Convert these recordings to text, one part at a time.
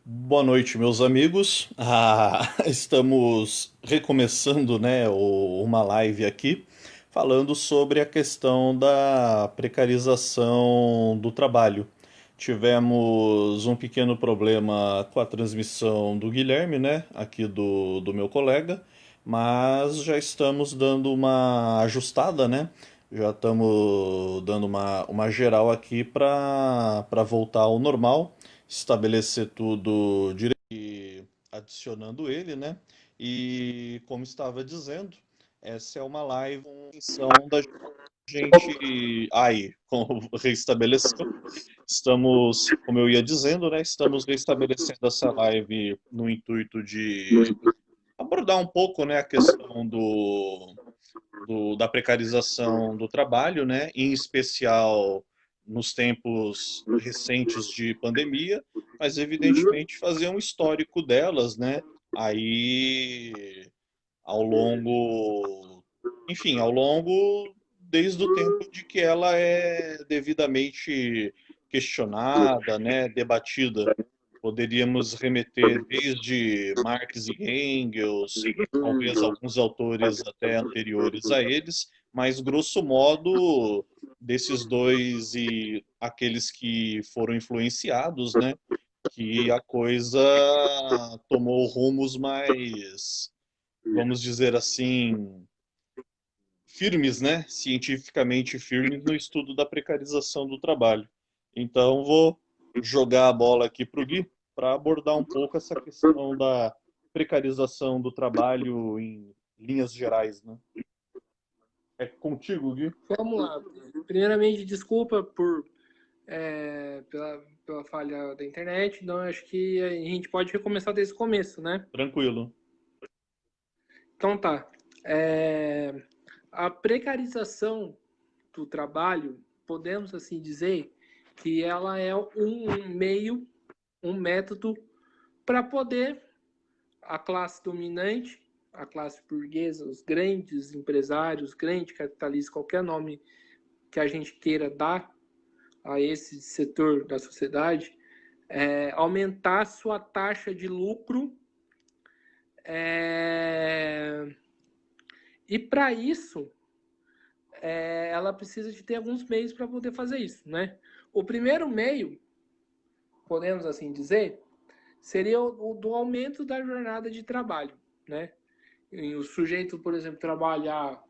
Boa noite, meus amigos. Estamos recomeçando, né, uma live aqui falando sobre a questão da precarização do trabalho. Tivemos um pequeno problema com a transmissão do Guilherme, né, aqui do meu colega, mas já estamos dando uma ajustada, né? Já estamos dando uma geral aqui para voltar ao normal, estabelecer tudo direito, adicionando ele, né? E como estava dizendo, essa é uma live com a intenção da gente. Aí, como reestabeleceu. Estamos, como eu ia dizendo, né? Estamos restabelecendo essa live no intuito de abordar um pouco, né, a questão da precarização do trabalho, né, em especial nos tempos recentes de pandemia, mas evidentemente fazer um histórico delas, né, aí ao longo, enfim, ao longo desde o tempo de que ela é devidamente questionada, né, debatida. Poderíamos remeter desde Marx e Engels, talvez alguns autores até anteriores a eles, mas grosso modo desses dois e aqueles que foram influenciados, né, que a coisa tomou rumos mais, vamos dizer assim, firmes, né? Cientificamente firmes no estudo da precarização do trabalho. Então, vou jogar a bola aqui para o Gui para abordar um pouco essa questão da precarização do trabalho em linhas gerais, né? É contigo, Gui? Vamos lá. Primeiramente, desculpa pela falha da internet. Então, acho que a gente pode recomeçar desde o começo, né? Tranquilo. Então, tá. É, a precarização do trabalho, podemos assim dizer que ela é um meio, um método para poder a classe dominante, a classe burguesa, os grandes empresários, grandes capitalistas, qualquer nome que a gente queira dar a esse setor da sociedade, aumentar sua taxa de lucro. E para isso, ela precisa de ter alguns meios para poder fazer isso, né? O primeiro meio, podemos assim dizer, seria o do aumento da jornada de trabalho, né? E o sujeito, por exemplo, trabalhar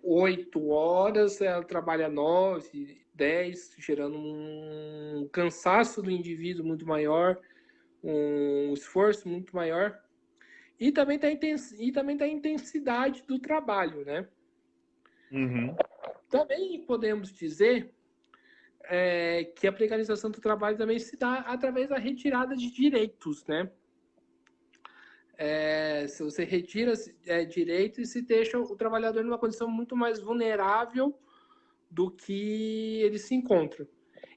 8 horas, ela trabalha 9, 10, gerando um cansaço do indivíduo muito maior, um esforço muito maior. E também tem a intensidade do trabalho, né? Uhum. Também podemos dizer que a precarização do trabalho também se dá através da retirada de direitos, né? Se você retira direitos e se deixa o trabalhador numa condição muito mais vulnerável do que ele se encontra.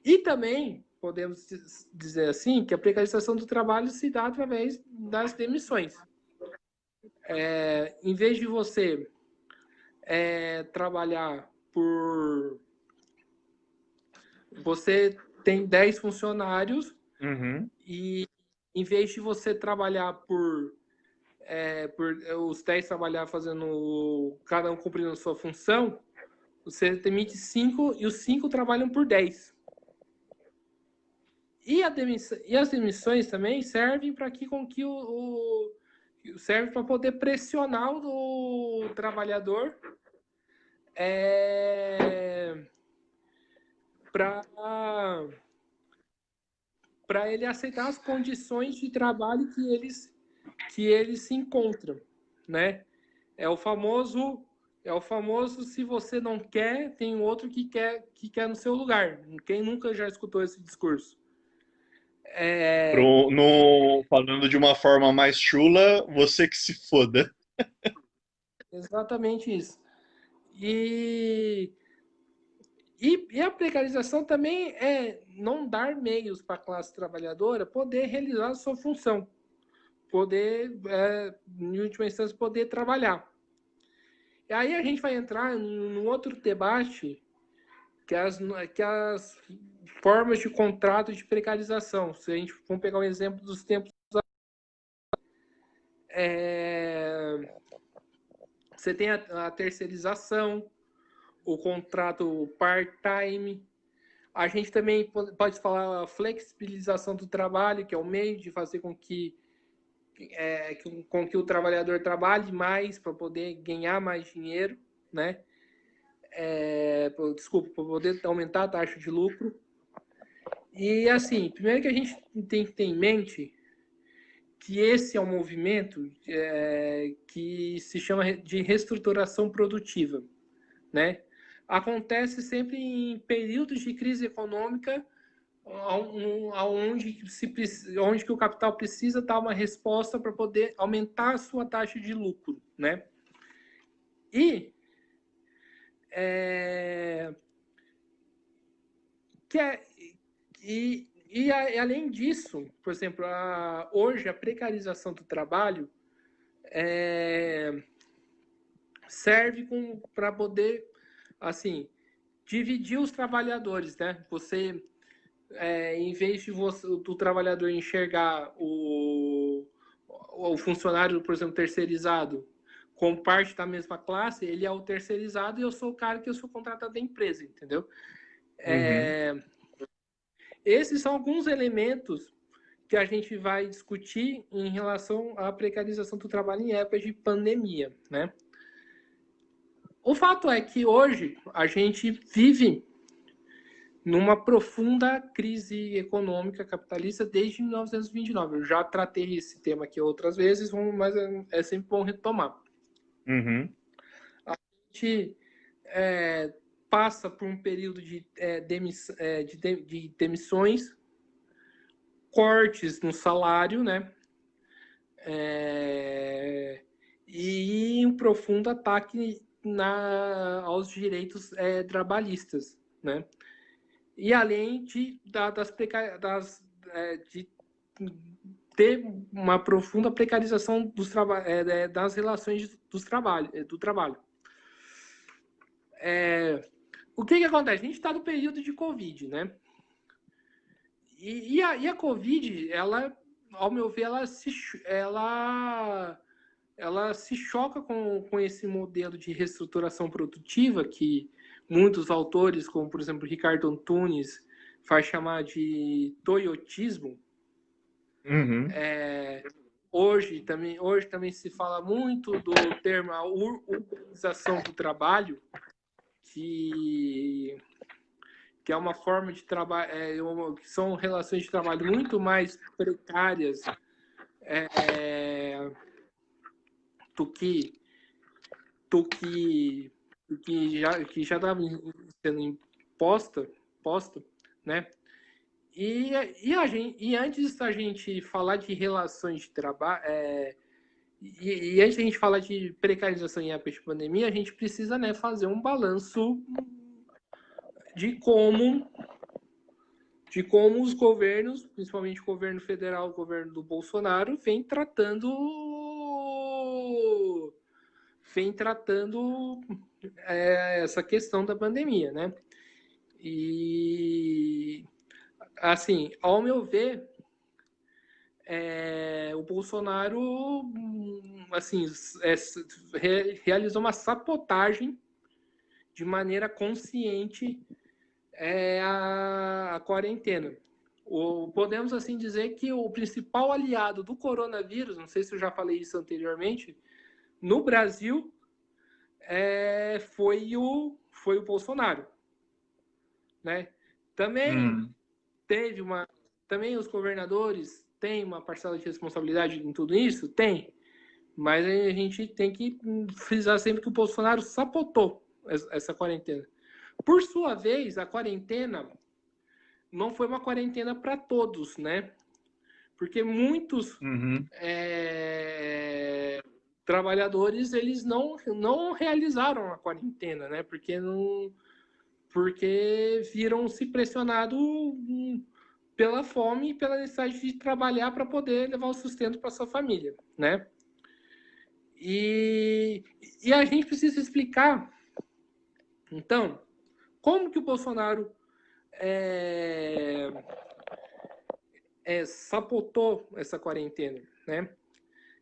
E também podemos dizer assim que a precarização do trabalho se dá através das demissões. Em vez de você trabalhar por. Você tem 10 funcionários Uhum. e em vez de você trabalhar por os 10 trabalhar fazendo, cada um cumprindo a sua função, você demite 5 e os 5 trabalham por 10. E as demissões também servem para que com que serve para poder pressionar o trabalhador para ele aceitar as condições de trabalho que eles se encontram, né? É o famoso se você não quer, tem outro que quer no seu lugar. Quem nunca já escutou esse discurso? Falando de uma forma mais chula, você que se foda. Exatamente isso. E, e a precarização também é não dar meios para a classe trabalhadora poder realizar a sua função, poder, em última instância, poder trabalhar. E aí a gente vai entrar num outro debate que as formas de contrato de precarização. Se a gente for pegar um exemplo dos tempos, você tem a terceirização, o contrato part-time. A gente também pode falar a flexibilização do trabalho, que é o meio de fazer com que o trabalhador trabalhe mais para poder ganhar mais dinheiro, né? Desculpa, para poder aumentar a taxa de lucro. E assim, primeiro que a gente tem que ter em mente que esse é um movimento que se chama de reestruturação produtiva, né? Acontece sempre em períodos de crise econômica, onde que o capital precisa dar uma resposta para poder aumentar a sua taxa de lucro, né? E além disso, por exemplo, hoje a precarização do trabalho serve para poder, assim, dividir os trabalhadores, né? Você, em vez de do trabalhador enxergar o funcionário, por exemplo, terceirizado como parte da mesma classe, ele é o terceirizado e eu sou o cara que eu sou contratado da empresa, entendeu? Esses são alguns elementos que a gente vai discutir em relação à precarização do trabalho em época de pandemia, né? O fato é que hoje a gente vive numa profunda crise econômica capitalista desde 1929. Eu já tratei esse tema aqui outras vezes, mas é sempre bom retomar. A gente passa por um período de demissões, cortes no salário, né? E um profundo ataque aos direitos trabalhistas, né? E além de ter uma profunda precarização das relações do trabalho. O que acontece? A gente está no período de Covid, né? E a Covid, ela, ao meu ver, ela se choca com esse modelo de reestruturação produtiva que muitos autores, como por exemplo Ricardo Antunes, faz chamar de toyotismo. Hoje também se fala muito do termo a urbanização do trabalho, que é uma forma de trabalho, que são relações de trabalho muito mais precárias do que já estava sendo imposta, né? E antes da gente falar de relações de trabalho, e antes da gente falar de precarização em época de pandemia, a gente precisa, né, fazer um balanço de como os governos, principalmente o governo federal, o governo do Bolsonaro, vem tratando essa questão da pandemia, né? E, assim, ao meu ver, o Bolsonaro, assim, realizou uma sabotagem de maneira consciente a quarentena. Podemos, assim, dizer que o principal aliado do coronavírus, não sei se eu já falei isso anteriormente, no Brasil, foi o Bolsonaro, né? Também também os governadores têm uma parcela de responsabilidade em tudo isso? Tem. Mas a gente tem que frisar sempre que o Bolsonaro sabotou essa quarentena. Por sua vez, a quarentena não foi uma quarentena para todos, né? Porque muitos trabalhadores, eles não realizaram a quarentena, né? Porque viram-se pressionados pela fome e pela necessidade de trabalhar para poder levar o sustento para sua família, né? E a gente precisa explicar, então, como que o Bolsonaro é, sabotou essa quarentena, né?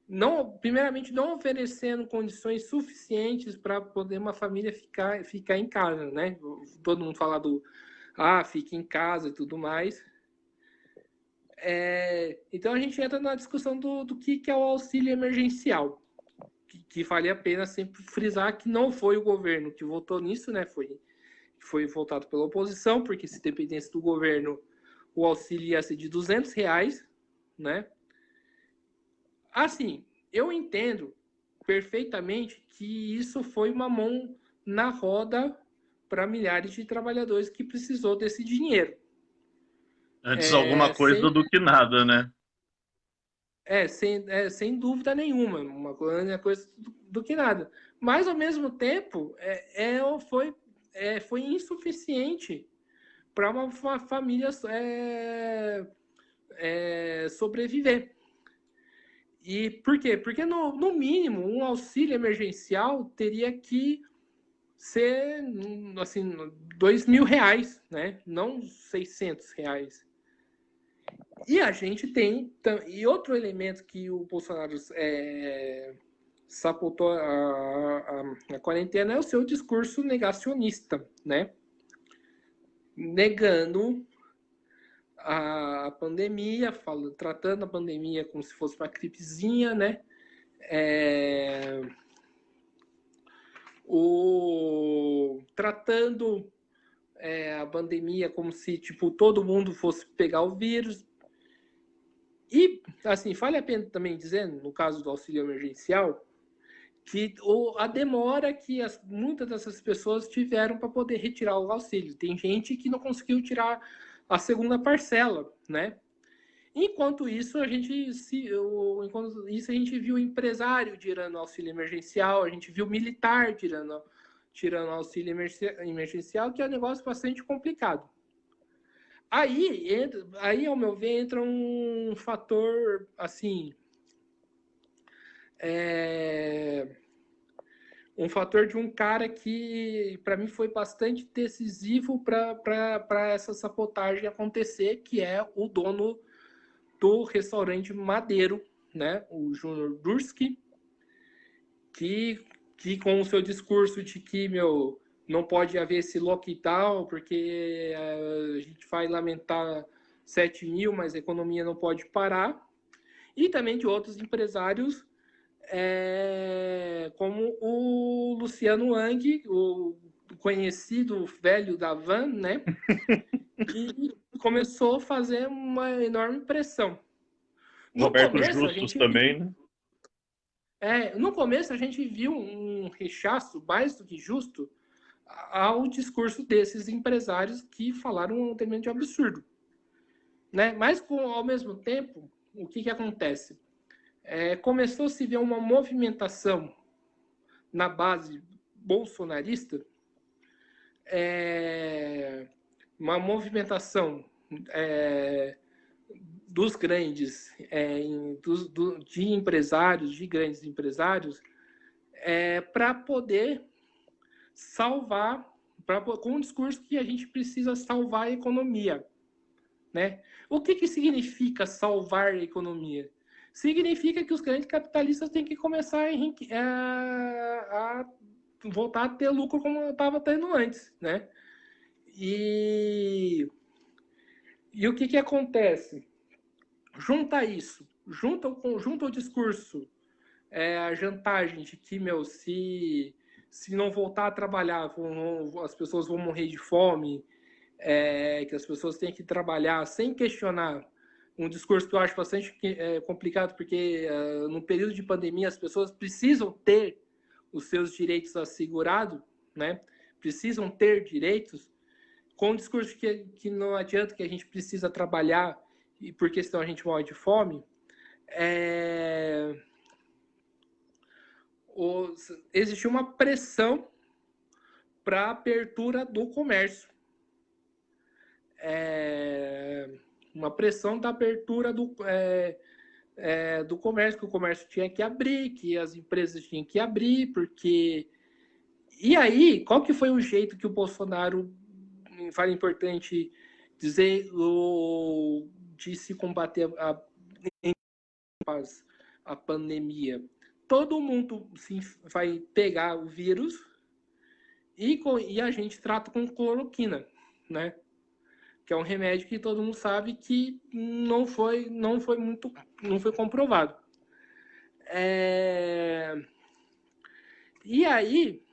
Não, primeiramente, não oferecendo condições suficientes para poder uma família ficar em casa, né? Todo mundo fala do fique em casa e tudo mais. Então a gente entra na discussão do que é o auxílio emergencial, que vale a pena sempre frisar que não foi o governo que votou nisso, né? Foi votado pela oposição, porque se dependesse do governo, o auxílio ia ser de R$ 200, né? Assim, eu entendo perfeitamente que isso foi uma mão na roda para milhares de trabalhadores que precisou desse dinheiro. Antes alguma coisa Sem, do que nada, né? sem dúvida nenhuma, uma coisa do que nada. Mas, ao mesmo tempo, foi insuficiente para uma família sobreviver. E por quê? Porque, no mínimo, um auxílio emergencial teria que ser, assim, R$ 2.000, né? Não R$ 600. E a gente tem... E outro elemento que o Bolsonaro sabotou a quarentena é o seu discurso negacionista, né? Negando a pandemia, tratando a pandemia como se fosse uma gripezinha, né? Tratando a pandemia como se tipo todo mundo fosse pegar o vírus. E, assim, vale a pena também dizer, no caso do auxílio emergencial, que a demora que muitas dessas pessoas tiveram para poder retirar o auxílio. Tem gente que não conseguiu tirar a segunda parcela, né? Enquanto isso, a gente viu empresário tirando auxílio emergencial, a gente viu militar tirando auxílio emergencial, que é um negócio bastante complicado. Aí, ao meu ver, entra um fator, assim, um fator de um cara que, para mim, foi bastante decisivo para essa sabotagem acontecer, que é o dono do restaurante Madeiro, né? O Júnior Durski, que com o seu discurso de que, não pode haver esse lockdown, porque a gente vai lamentar 7 mil, mas a economia não pode parar. E também de outros empresários, como o Luciano Hang, o conhecido velho da Van, né? Que começou a fazer uma enorme pressão. No Roberto começo, a Justus gente também, né? No começo, a gente viu um rechaço mais do que justo ao discurso desses empresários que falaram um tremendo absurdo, né? Mas, ao mesmo tempo, o que acontece? Começou a se ver uma movimentação na base bolsonarista, uma movimentação dos grandes, de empresários, de grandes empresários, para poder salvar, com um discurso que a gente precisa salvar a economia, né? O que significa salvar a economia? Significa que os grandes capitalistas têm que começar a voltar a ter lucro como estava tendo antes, né? E o que acontece? Junta isso, junta o discurso, a jantagem de que, se não voltar a trabalhar, as pessoas vão morrer de fome, que as pessoas têm que trabalhar sem questionar. Um discurso que eu acho bastante complicado, porque no período de pandemia as pessoas precisam ter os seus direitos assegurados, né? Precisam ter direitos, com um discurso que não adianta, que a gente precisa trabalhar e porque senão a gente morre de fome. Existiu uma pressão para a apertura do comércio. Uma pressão da abertura do comércio, que o comércio tinha que abrir, que as empresas tinham que abrir, porque... E aí, qual que foi o jeito que o Bolsonaro, fala importante, dizer de se combater a pandemia. Todo mundo sim, vai pegar o vírus e a gente trata com cloroquina, né? Que é um remédio que todo mundo sabe que não foi comprovado. E aí,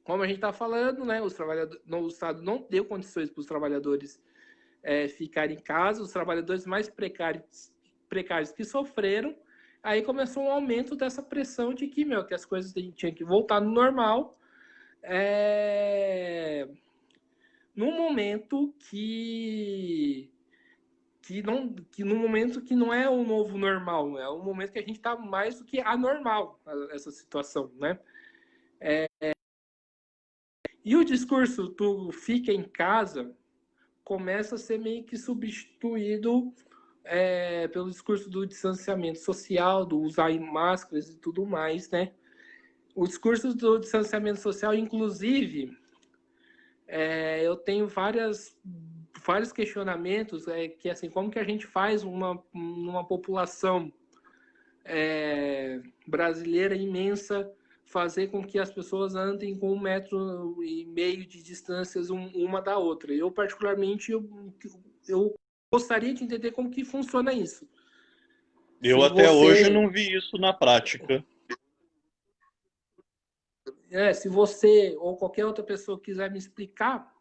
como a gente está falando, né, o Estado não deu condições para os trabalhadores ficarem em casa, os trabalhadores mais precários que sofreram, aí começou um aumento dessa pressão de que, que as coisas tinham que voltar no normal, num momento no momento que não é o novo normal, é um momento que a gente está mais do que anormal, essa situação, né? E o discurso do fica em casa começa a ser meio que substituído pelo discurso do distanciamento social, do usar máscaras e tudo mais, né? O discurso do distanciamento social, inclusive, eu tenho vários questionamentos, que assim, como que a gente faz uma população brasileira imensa fazer com que as pessoas andem com 1,5 m de distâncias uma da outra. Eu, particularmente, eu gostaria de entender como que funciona isso. Eu até hoje não vi isso na prática. Se você ou qualquer outra pessoa quiser me explicar,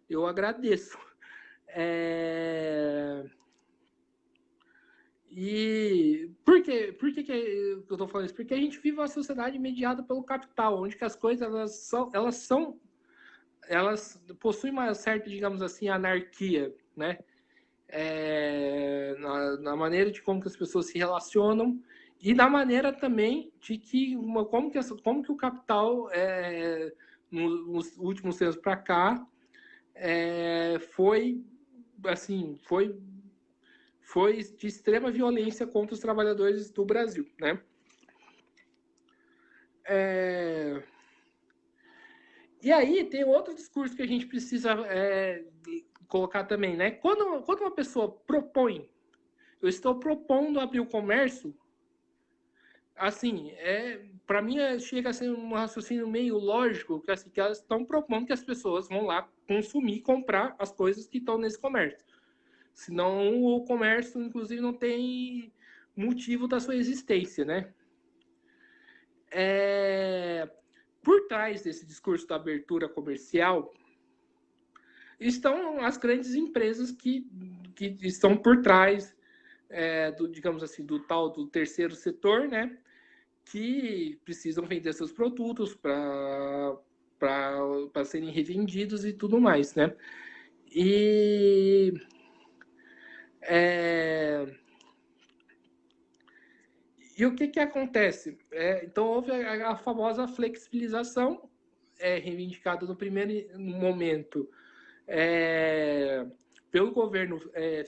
eu agradeço. E por que eu estou falando isso? Porque a gente vive uma sociedade mediada pelo capital, onde que as coisas elas possuem uma certa, digamos assim, anarquia, né? Na maneira de como que as pessoas se relacionam e na maneira também de que como que o capital nos últimos tempos para cá foi de extrema violência contra os trabalhadores do Brasil, né? E aí tem outro discurso que a gente precisa colocar também, né? Quando uma pessoa propõe, eu estou propondo abrir o comércio, assim, para mim chega a ser um raciocínio meio lógico, que, assim, que elas estão propondo que as pessoas vão lá consumir, comprar as coisas que estão nesse comércio. Senão o comércio, inclusive, não tem motivo da sua existência, né? Por trás desse discurso da abertura comercial estão as grandes empresas que estão por trás digamos assim, do tal do terceiro setor, né? Que precisam vender seus produtos para serem revendidos e tudo mais, né? E o que acontece? Então, houve a famosa flexibilização, reivindicada no primeiro momento pelo governo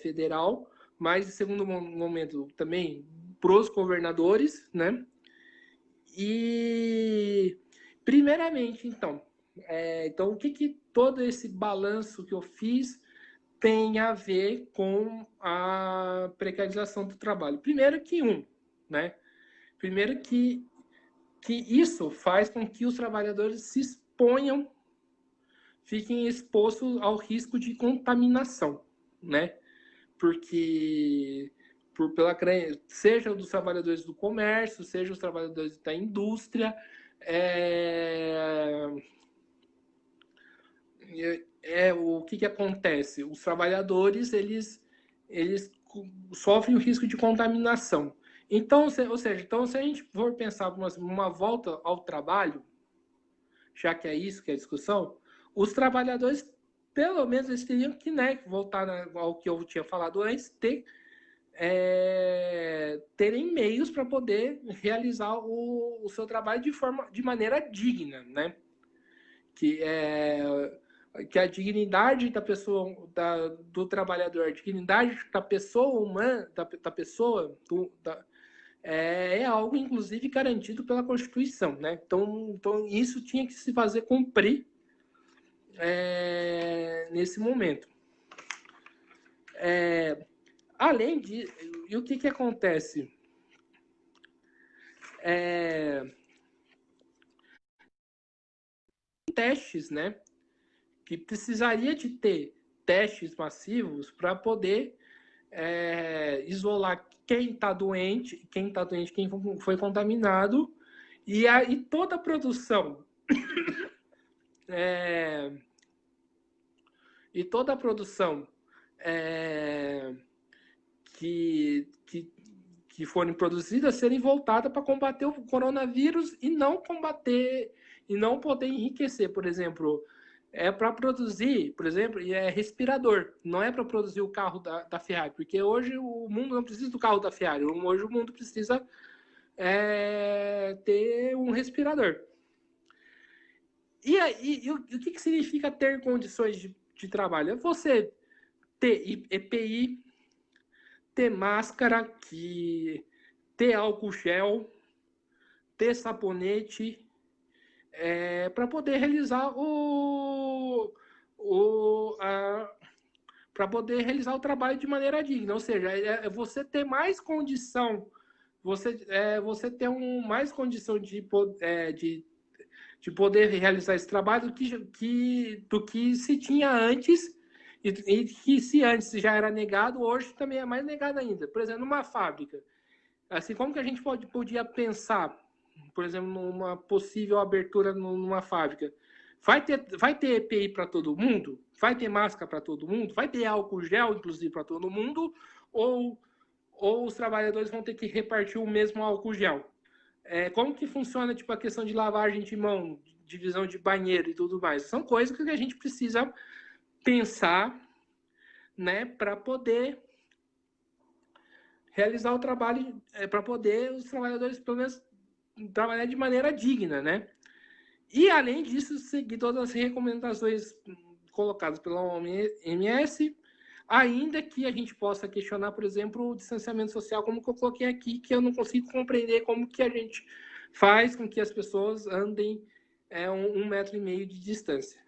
federal, mas, em segundo momento, também para os governadores, né? E, primeiramente, então, o que todo esse balanço que eu fiz tem a ver com a precarização do trabalho? Primeiro né? Primeiro que isso faz com que os trabalhadores se exponham, fiquem expostos ao risco de contaminação, né? Porque seja dos trabalhadores do comércio, seja os trabalhadores da indústria, o que acontece? Os trabalhadores eles sofrem o risco de contaminação. Então, ou seja, se a gente for pensar uma volta ao trabalho, já que é isso que é a discussão, os trabalhadores, pelo menos, eles teriam que, né, voltar ao que eu tinha falado antes, terem meios para poder realizar o seu trabalho de maneira digna, né? Que a dignidade da pessoa, do trabalhador, a dignidade da pessoa humana, da pessoa, é algo, inclusive, garantido pela Constituição, né? Então isso tinha que se fazer cumprir nesse momento. Além de... E o que acontece? Testes, né? Que precisaria de ter testes massivos para poder isolar quem está doente, quem foi contaminado, e toda a produção e toda a produção que forem produzidas serem voltadas para combater o coronavírus e não poder enriquecer. Por exemplo, para produzir, por exemplo, respirador. Não é para produzir o carro da Ferrari, porque hoje o mundo não precisa do carro da Ferrari. Hoje o mundo precisa ter um respirador. E o que significa ter condições de trabalho? É você ter EPI, ter máscara, ter álcool gel, ter sabonete, para poder realizar para poder realizar o trabalho de maneira digna. Ou seja, você ter mais condição, você ter mais condição de poder realizar esse trabalho do que se tinha antes, e que se antes já era negado, hoje também é mais negado ainda. Por exemplo, numa fábrica, assim, como que a gente podia pensar, por exemplo, numa possível abertura numa fábrica? Vai ter EPI para todo mundo? Vai ter máscara para todo mundo? Vai ter álcool gel, inclusive, para todo mundo? Ou os trabalhadores vão ter que repartir o mesmo álcool gel? Como que funciona, tipo, a questão de lavagem de mão, divisão de banheiro e tudo mais? São coisas que a gente precisa pensar, né, para poder realizar o trabalho, para poder os trabalhadores, pelo menos, trabalhar de maneira digna, né? E, além disso, seguir todas as recomendações colocadas pela OMS, ainda que a gente possa questionar, por exemplo, o distanciamento social, como que eu coloquei aqui, que eu não consigo compreender como que a gente faz com que as pessoas andem 1,5 metro de distância.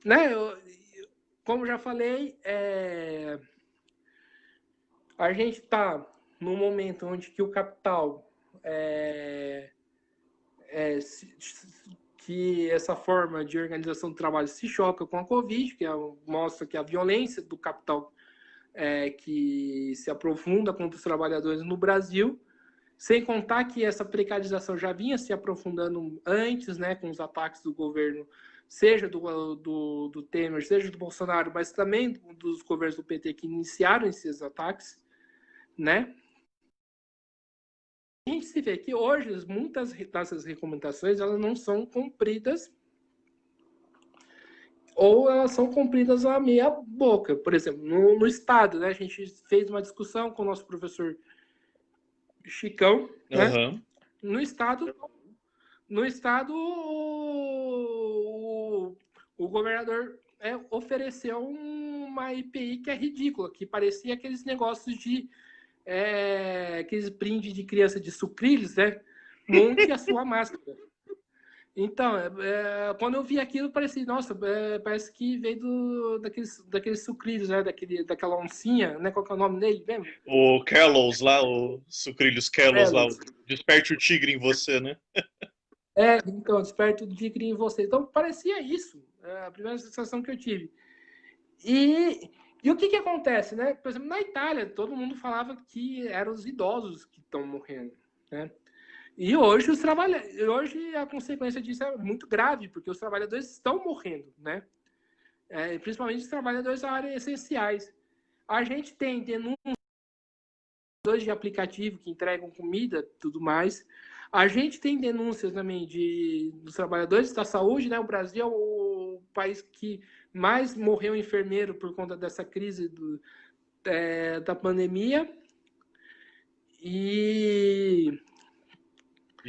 Né? Como já falei, a gente está num momento onde que o capital que essa forma de organização do trabalho se choca com a Covid, que mostra que a violência do capital que se aprofunda contra os trabalhadores no Brasil, sem contar que essa precarização já vinha se aprofundando antes, né, com os ataques do governo, seja do Temer, seja do Bolsonaro, mas também dos governos do PT que iniciaram esses ataques, né? A gente se vê que hoje muitas dessas recomendações elas não são cumpridas, ou elas são cumpridas à meia boca. Por exemplo, no Estado, né, a gente fez uma discussão com o nosso professor Chicão, né? Uhum. No Estado o governador ofereceu uma IPI que é ridícula, que parecia aqueles negócios de aqueles brindes de criança de sucrilhos, né? Monte a sua máscara. Então, quando eu vi aquilo, parecia, nossa, parece que veio daqueles sucrilhos, né? Daquela oncinha, né? Qual que é o nome dele mesmo? O Kellogg's lá, o Sucrilhos Kellogg's lá, desperte o tigre em você, né? Então, desperta o tigre em você. Então, parecia isso, a primeira sensação que eu tive. E o que acontece, né? Por exemplo, na Itália, todo mundo falava que eram os idosos que estão morrendo, né? E hoje hoje a consequência disso é muito grave, porque os trabalhadores estão morrendo, né? Principalmente os trabalhadores da área essenciais. A gente tem denúncias de aplicativo que entregam comida, tudo mais. A gente tem denúncias também dos trabalhadores da saúde, né? O Brasil é o país que mais morreu enfermeiro por conta dessa crise da pandemia. E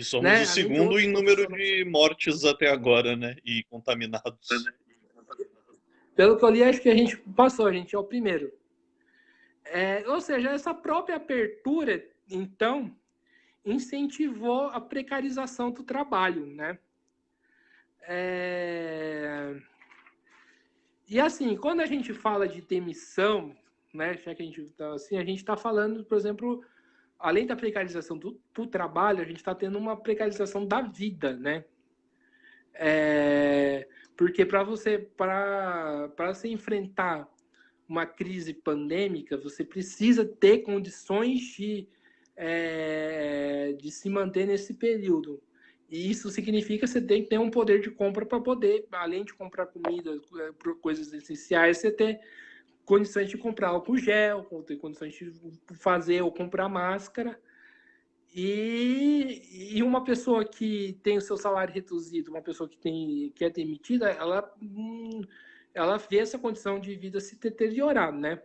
somos, né, o segundo em número de mortes até agora, né? E contaminados. Pelo que eu li, acho que a gente passou, a gente é o primeiro. Ou seja, essa própria abertura, então, incentivou a precarização do trabalho, né? E assim, quando a gente fala de demissão, né, já que a gente está assim, a gente está falando, por exemplo, além da precarização do trabalho, a gente está tendo uma precarização da vida, né? Porque para você enfrentar uma crise pandêmica, você precisa ter condições de se manter nesse período. E isso significa que você tem que ter um poder de compra para poder, além de comprar comida, coisas essenciais, você ter condições de comprar álcool gel, ter condições de fazer ou comprar máscara. E uma pessoa que tem o seu salário reduzido, uma pessoa que é demitida, ela vê essa condição de vida se deteriorar, né?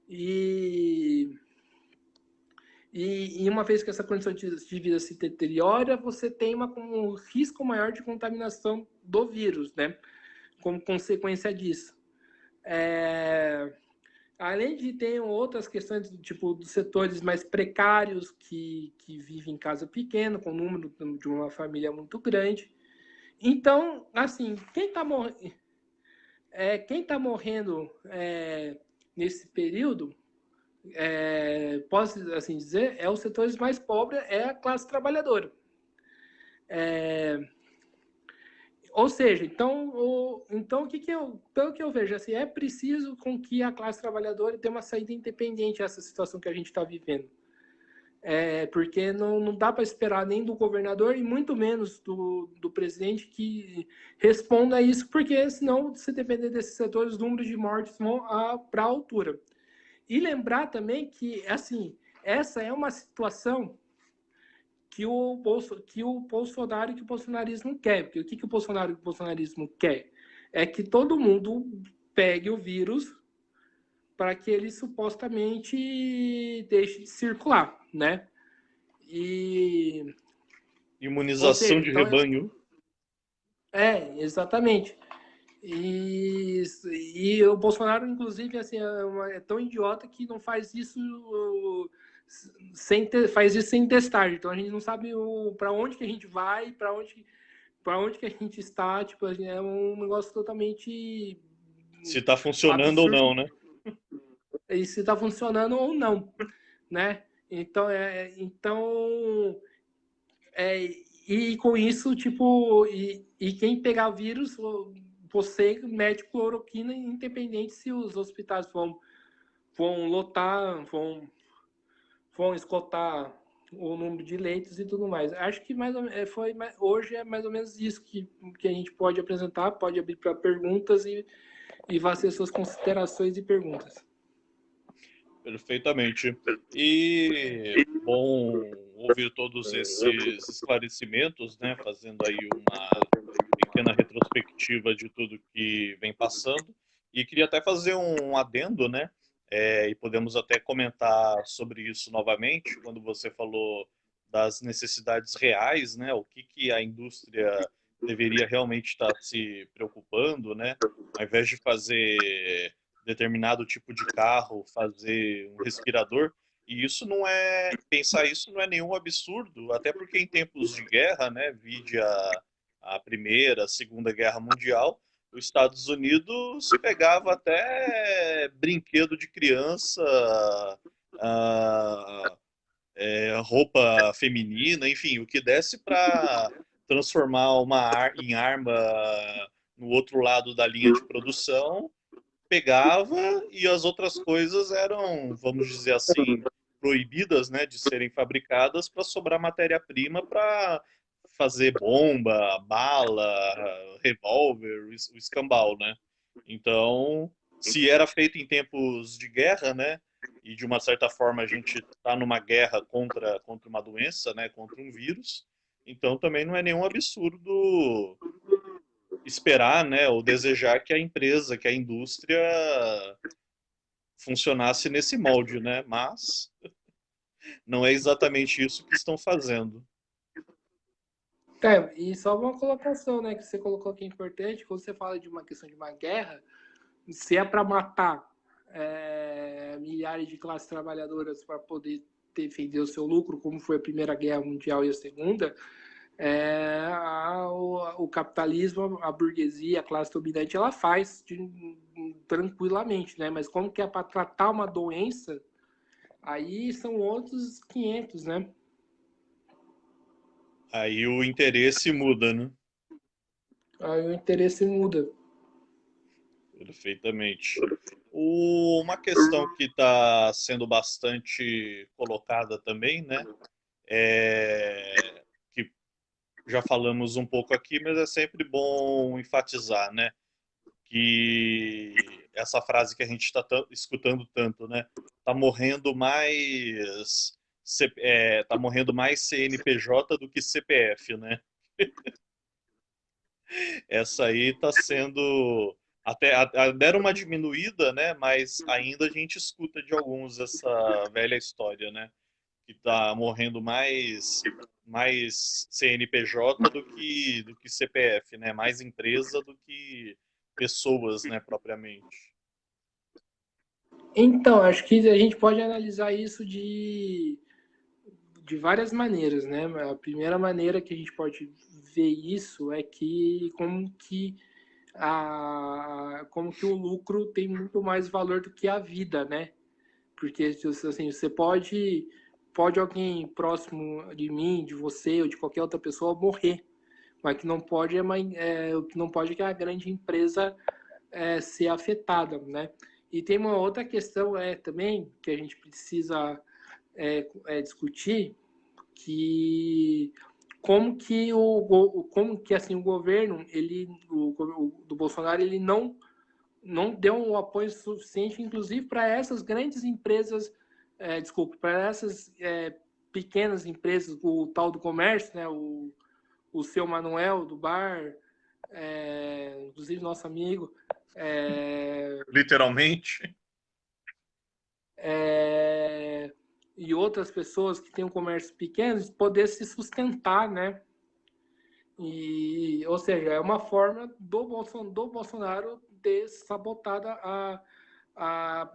E, e uma vez que essa condição de vida se deteriora, você tem um risco maior de contaminação do vírus, né? Como consequência disso. Além de ter outras questões, tipo, dos setores mais precários que vivem em casa pequena, com o número de uma família muito grande. Então, assim, quem tá morrendo nesse período, posso assim dizer, é os setores mais pobres, é a classe trabalhadora. Ou seja, então pelo que eu vejo, assim, é preciso com que a classe trabalhadora tenha uma saída independente dessa situação que a gente está vivendo. Porque não dá para esperar nem do governador e muito menos do presidente que responda a isso, porque senão, se depender desses setores, os números de mortes vão para a altura. E lembrar também que, assim, essa é uma situação que o Bolsonaro e que o bolsonarismo quer. Porque o que o Bolsonaro e o bolsonarismo quer? É que todo mundo pegue o vírus para que ele supostamente deixe de circular, né? Ou Imunização seja, de então rebanho. exatamente. E o Bolsonaro, inclusive, assim, é tão idiota que não faz isso faz isso sem testar. Então a gente não sabe para onde que a gente vai, para onde que a gente está. Tipo, é um negócio totalmente Se está funcionando ou absurdo não, né? e se está funcionando ou não, né? Então e com isso, tipo, e quem pegar vírus, você mete cloroquina, independente se os hospitais vão lotar, vão esgotar o número de leitos e tudo mais. Acho que hoje é mais ou menos isso que a gente pode apresentar, pode abrir para perguntas e vai ser suas considerações e perguntas. Perfeitamente. E bom ouvir todos esses esclarecimentos, né? Fazendo aí uma pequena retrospectiva de tudo que vem passando. E queria até fazer um adendo, né? E podemos até comentar sobre isso novamente, quando você falou das necessidades reais, né? O que, que a indústria deveria realmente estar se preocupando, né? Ao invés de fazer determinado tipo de carro, fazer um respirador. E isso não é, pensar isso não é nenhum absurdo, até porque em tempos de guerra, né, vide a Primeira, a Segunda Guerra Mundial, os Estados Unidos pegava até brinquedo de criança, ah, roupa feminina, enfim, o que desse para transformar em arma no outro lado da linha de produção, pegava e as outras coisas eram, vamos dizer assim, proibidas, né, de serem fabricadas para sobrar matéria-prima para fazer bomba, bala, revólver, o escambau, né? Então, se era feito em tempos de guerra, né, e de uma certa forma a gente está numa guerra contra uma doença, né, contra um vírus, então também não é nenhum absurdo esperar, né, ou desejar que a empresa, que a indústria funcionasse nesse molde, né? Mas não é exatamente isso que estão fazendo. E só uma colocação, né, que você colocou que é importante, quando você fala de uma questão de uma guerra, se é para matar milhares de classes trabalhadoras para poder defender o seu lucro, como foi a Primeira Guerra Mundial e a Segunda, O capitalismo, a burguesia, a classe dominante, ela faz tranquilamente, né? Mas como que é para tratar uma doença, aí são outros 500, né? Aí o interesse muda, né? Aí o interesse muda. Perfeitamente. Uma questão que está sendo bastante colocada também, né? Que já falamos um pouco aqui, mas é sempre bom enfatizar, né? Que essa frase que a gente está escutando tanto, né? Tá morrendo mais tá morrendo mais CNPJ do que CPF, né? Essa aí está sendo até deram uma diminuída, né? Mas ainda a gente escuta de alguns essa velha história, né? Que tá morrendo mais CNPJ do que CPF, né? Mais empresa do que pessoas, né, propriamente. Então, acho que a gente pode analisar isso de várias maneiras, né? A primeira maneira que a gente pode ver isso é que como que o lucro tem muito mais valor do que a vida, né? Porque assim, você pode alguém próximo de mim, de você ou de qualquer outra pessoa morrer, mas que não pode o que não pode é que a grande empresa ser afetada, né? E tem uma outra questão também que a gente precisa discutir, que como que assim o governo do Bolsonaro ele não deu um apoio suficiente, inclusive para essas grandes empresas, para essas pequenas empresas, o tal do comércio, né, o seu Manuel do bar, inclusive nosso amigo, Literalmente. é, e outras pessoas que têm um comércio pequeno, poder se sustentar, né? Ou seja, é uma forma do Bolsonaro ter sabotado a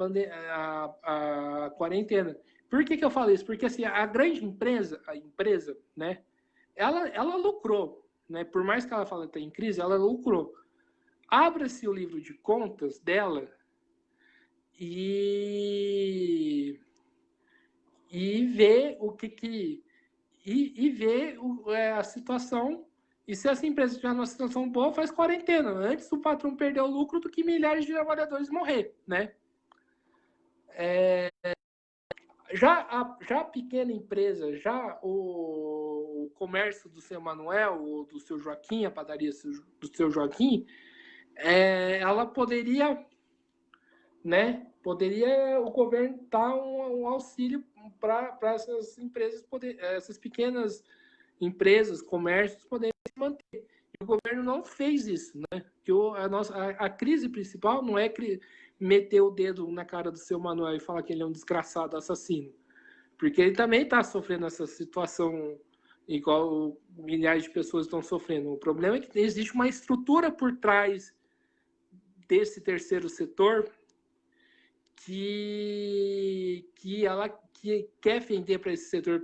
quarentena. Por que eu falo isso? Porque assim, a grande empresa, né, ela lucrou, né? Por mais que ela fale que está em crise, ela lucrou. Abra-se o livro de contas dela e, e vê o que e ver a situação. E se essa empresa estiver numa situação boa, faz quarentena. Antes do patrão perder o lucro do que milhares de trabalhadores morrer, né? Já a pequena empresa, já o comércio do seu Manuel, ou do seu Joaquim, a padaria do seu Joaquim, ela poderia, né? Poderia o governo dar um auxílio para essas empresas, essas pequenas empresas, comércios poderem se manter. E o governo não fez isso, né? Que a crise principal não é meter o dedo na cara do seu Manuel e falar que ele é um desgraçado assassino, porque ele também está sofrendo essa situação igual milhares de pessoas estão sofrendo. O problema é que existe uma estrutura por trás desse terceiro setor que quer vender para esse setor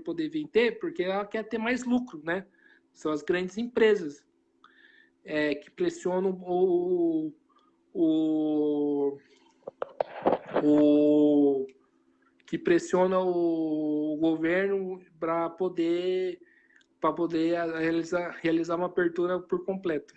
poder vender, porque ela quer ter mais lucro, né? São as grandes empresas que pressionam o, o que pressiona o governo para poder realizar uma abertura por completo.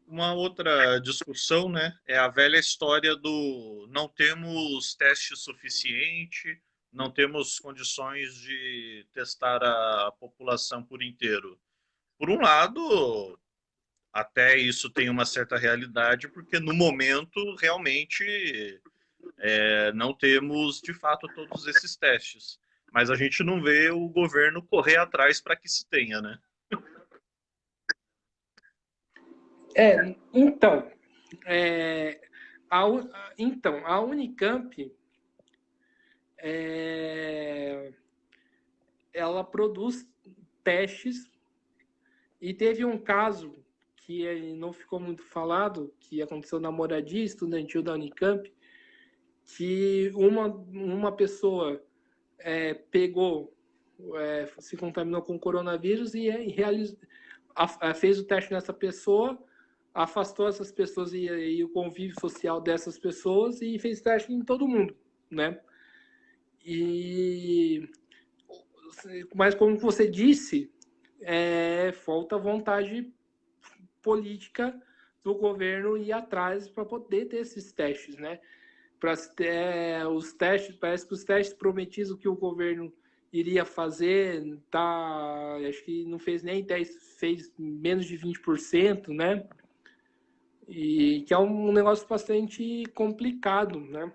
Uma outra discussão, né, é a velha história do não temos teste suficiente, não temos condições de testar a população por inteiro. Por um lado, até isso tem uma certa realidade, porque no momento realmente não temos de fato todos esses testes. Mas a gente não vê o governo correr atrás para que se tenha, né? Então, é, a Unicamp ela produz testes e teve um caso que não ficou muito falado, que aconteceu na moradia estudantil da Unicamp, que uma pessoa pegou se contaminou com o coronavírus e fez o teste nessa pessoa, afastou essas pessoas e o convívio social dessas pessoas e fez teste em todo mundo, né? E mas como você disse, falta vontade política do governo ir atrás para poder ter esses testes, né? Para os testes, parece que os testes prometidos que o governo iria fazer, tá, acho que não fez nem 10, fez menos de 20%, né? E que é um negócio bastante complicado, né?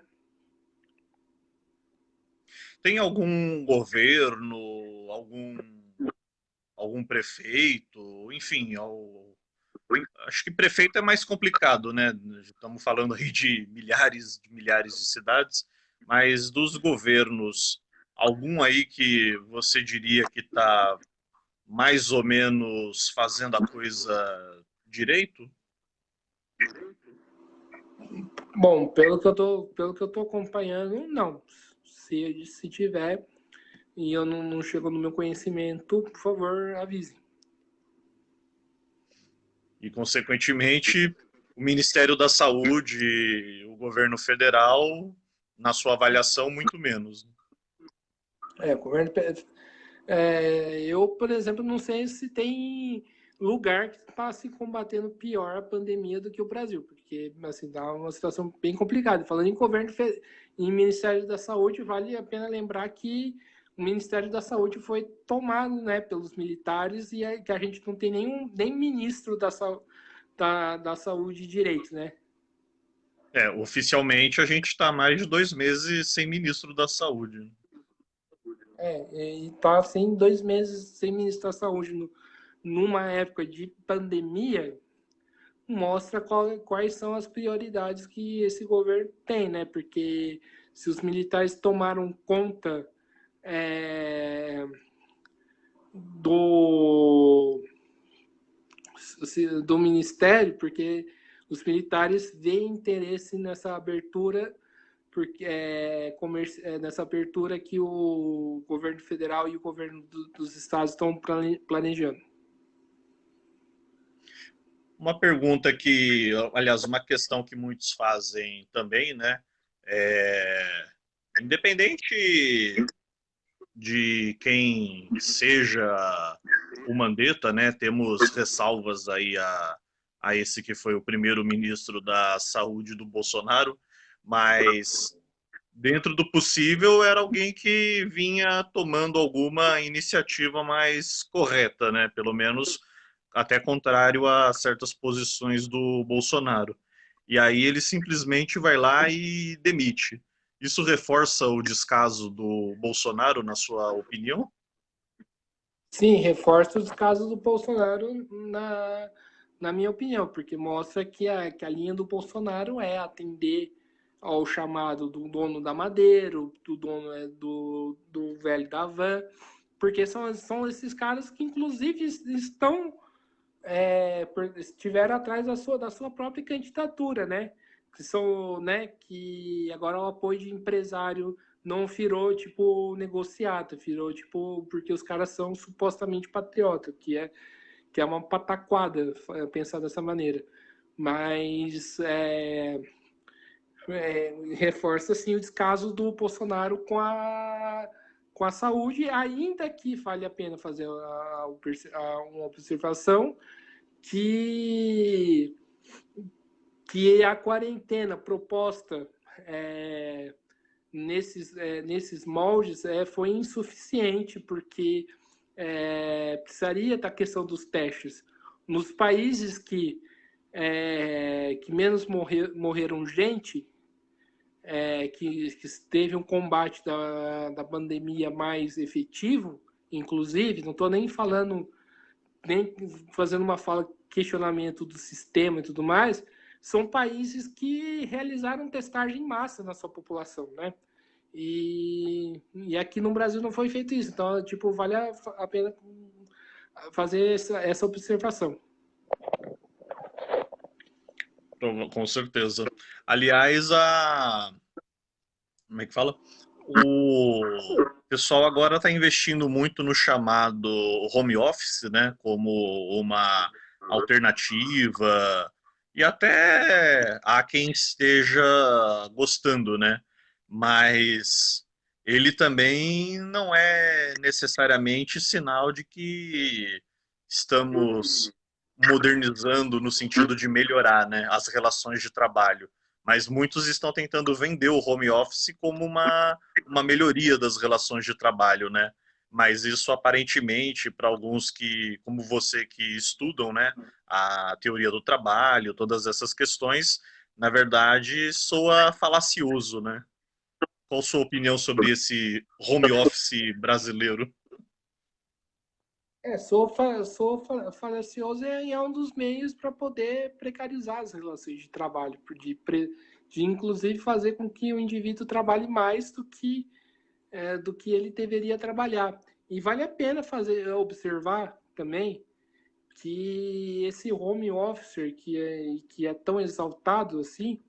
Tem algum governo, algum prefeito, enfim, acho que prefeito é mais complicado, né? Estamos falando aí de milhares de cidades, mas dos governos, algum aí que você diria que está mais ou menos fazendo a coisa direito? Bom, pelo que eu tô acompanhando, não. Se tiver e eu não chegou no meu conhecimento, por favor, avise. E, consequentemente, o Ministério da Saúde, o governo federal, na sua avaliação, muito menos. O governo. Eu, por exemplo, não sei se tem lugar que está se combatendo pior a pandemia do que o Brasil, porque assim, dá uma situação bem complicada. Falando em governo, em Ministério da Saúde, vale a pena lembrar que o Ministério da Saúde foi tomado, né, pelos militares e que a gente não tem nem ministro da Saúde direito, né? Oficialmente a gente está mais de 2 meses sem ministro da Saúde. E tá assim 2 meses sem ministro da Saúde numa época de pandemia, mostra quais são as prioridades que esse governo tem, né? Porque se os militares tomaram conta é, do, do ministério, porque os militares veem interesse nessa abertura, porque nessa abertura que o governo federal e o governo dos estados estão planejando. Uma pergunta que, aliás, uma questão que muitos fazem também, né? É, independente de quem seja o Mandetta, né? Temos ressalvas aí a esse que foi o primeiro ministro da Saúde do Bolsonaro, mas dentro do possível era alguém que vinha tomando alguma iniciativa mais correta, né? Pelo menos até contrário a certas posições do Bolsonaro. E aí ele simplesmente vai lá e demite. Isso reforça o descaso do Bolsonaro, na sua opinião? Sim, reforça os casos do Bolsonaro na minha opinião, porque mostra que a linha do Bolsonaro é atender ao chamado do dono da Madeiro, do dono do velho da van, porque são esses caras que, inclusive, estiveram atrás da sua própria candidatura, né? Que são, né? Que agora o apoio de empresário não virou tipo negociata, virou tipo porque os caras são supostamente patriotas, que é uma pataquada pensar dessa maneira. Mas reforça assim o descaso do Bolsonaro com a saúde, ainda que vale a pena fazer uma observação que, que a quarentena proposta nesses moldes foi insuficiente, porque precisaria da questão dos testes. Nos países que menos morreram gente, que teve um combate da pandemia mais efetivo, inclusive, não estou nem falando, nem fazendo uma fala, questionamento do sistema e tudo mais, são países que realizaram testagem em massa na sua população, né? E aqui no Brasil não foi feito isso, então, tipo, vale a pena fazer essa observação. Com certeza. Aliás, como é que fala? O pessoal agora está investindo muito no chamado home office, né, como uma alternativa, e até há quem esteja gostando, né? Mas ele também não é necessariamente sinal de que estamos modernizando no sentido de melhorar, né, as relações de trabalho. Mas muitos estão tentando vender o home office como uma melhoria das relações de trabalho, né? Mas isso aparentemente para alguns que, como você, que estudam, né, a teoria do trabalho, todas essas questões, na verdade, soa falacioso, né? Qual a sua opinião sobre esse home office brasileiro? Falacioso e é um dos meios para poder precarizar as relações de trabalho, de inclusive fazer com que o indivíduo trabalhe mais do que ele deveria trabalhar. E vale a pena observar também que esse home office que é tão exaltado assim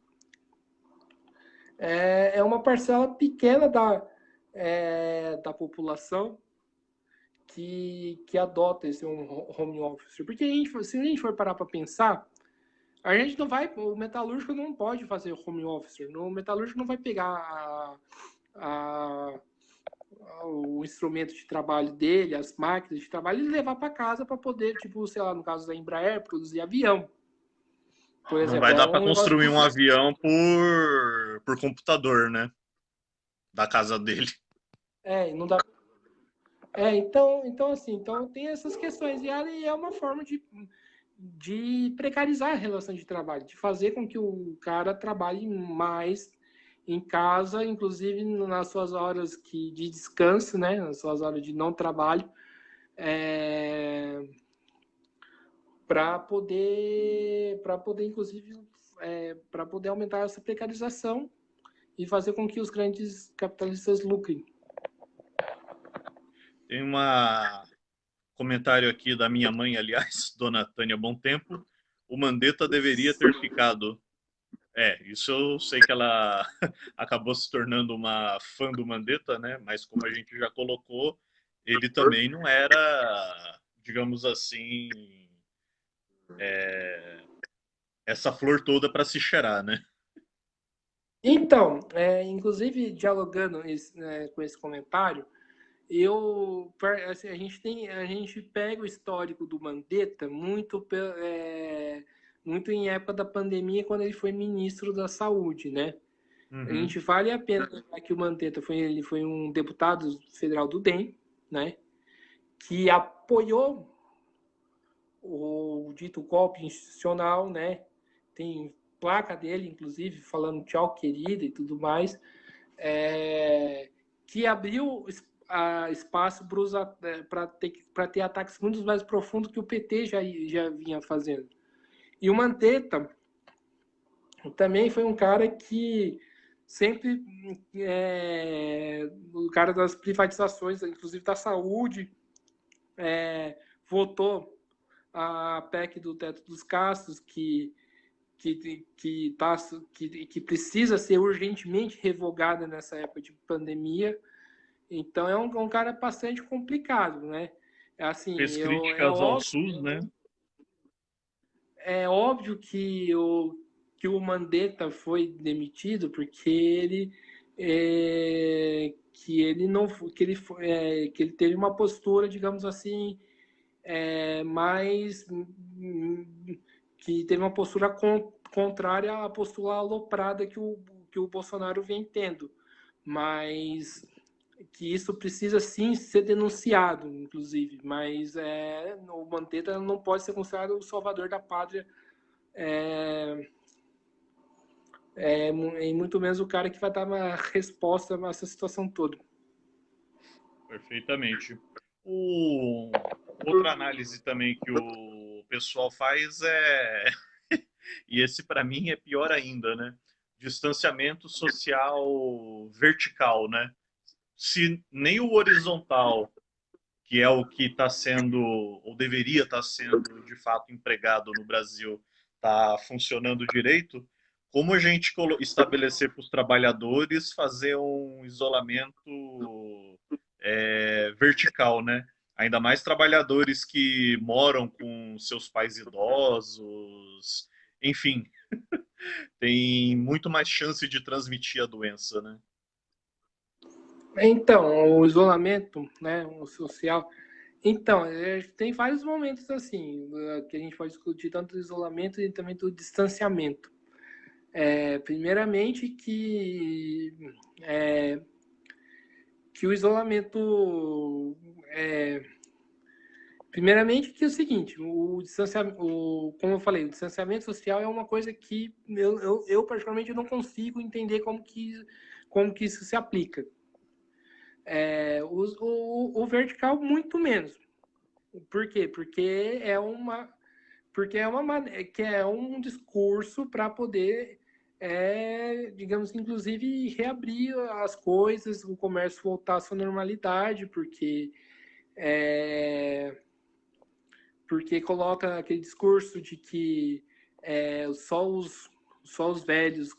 é uma parcela pequena da população que adota esse home office. Porque se a gente for parar para pensar, a gente não vai. O metalúrgico não pode fazer home office. O metalúrgico não vai pegar a, o instrumento de trabalho dele, as máquinas de trabalho, e levar para casa para poder, tipo, sei lá, no caso da Embraer, produzir avião. Por Não exemplo, vai é dar para um negócio construir que. um avião por computador, né? Da casa dele. Não dá. Então tem essas questões. E ali é uma forma de precarizar a relação de trabalho, de fazer com que o cara trabalhe mais em casa, inclusive nas suas horas de descanso, né? Nas suas horas de não trabalho, para poder, inclusive, para poder aumentar essa precarização e fazer com que os grandes capitalistas lucrem. Tem um comentário aqui da minha mãe, aliás, Dona Tânia Bom Tempo. O Mandetta deveria ter ficado. É, isso eu sei que ela acabou se tornando uma fã do Mandetta, né? Mas como a gente já colocou, ele também não era, digamos assim, essa flor toda para se cheirar, né? Então, inclusive dialogando com esse comentário, assim, a gente pega o histórico do Mandetta muito em época da pandemia, quando ele foi ministro da Saúde, né? A Uhum. gente vale a pena lembrar que o Mandetta ele foi um deputado federal do DEM, né? Que apoiou o dito golpe institucional, né? Tem placa dele, inclusive, falando tchau, querida e tudo mais, que abriu espaço para ter ataques muito mais profundos que o PT já vinha fazendo. E o Mandetta também foi um cara que sempre o cara das privatizações, inclusive da saúde, votou a PEC do teto dos gastos, que precisa ser urgentemente revogada nessa época de pandemia. Então é um cara bastante complicado, né? Assim, Fez críticas ao SUS, né? é óbvio que o Mandetta foi demitido porque que ele não que ele teve uma postura, digamos assim, mais que teve uma postura contrária à postura aloprada que o Bolsonaro vem tendo, mas que isso precisa sim ser denunciado, inclusive, mas o Mandetta não pode ser considerado o salvador da pátria, e muito menos o cara que vai dar uma resposta a essa situação toda. Perfeitamente. Outra análise também que o pessoal faz é, e esse para mim é pior ainda, né? Distanciamento social vertical, né? Se nem o horizontal, que é o que está sendo, ou deveria estar sendo de fato empregado no Brasil, está funcionando direito, como a gente estabelecer para os trabalhadores fazer um isolamento vertical, né? Ainda mais trabalhadores que moram com seus pais idosos, enfim, tem muito mais chance de transmitir a doença, né? Então, o isolamento, né, o social. Então, tem vários momentos assim que a gente pode discutir tanto do isolamento e também do distanciamento. Primeiramente que o isolamento primeiramente que é o seguinte, o distanciamento, como eu falei, o distanciamento social é uma coisa que eu particularmente não consigo entender como que isso se aplica. O vertical muito menos. Por quê? Que é um discurso para poder, digamos, inclusive reabrir as coisas, o comércio voltar à sua normalidade, é, porque coloca aquele discurso de que só os velhos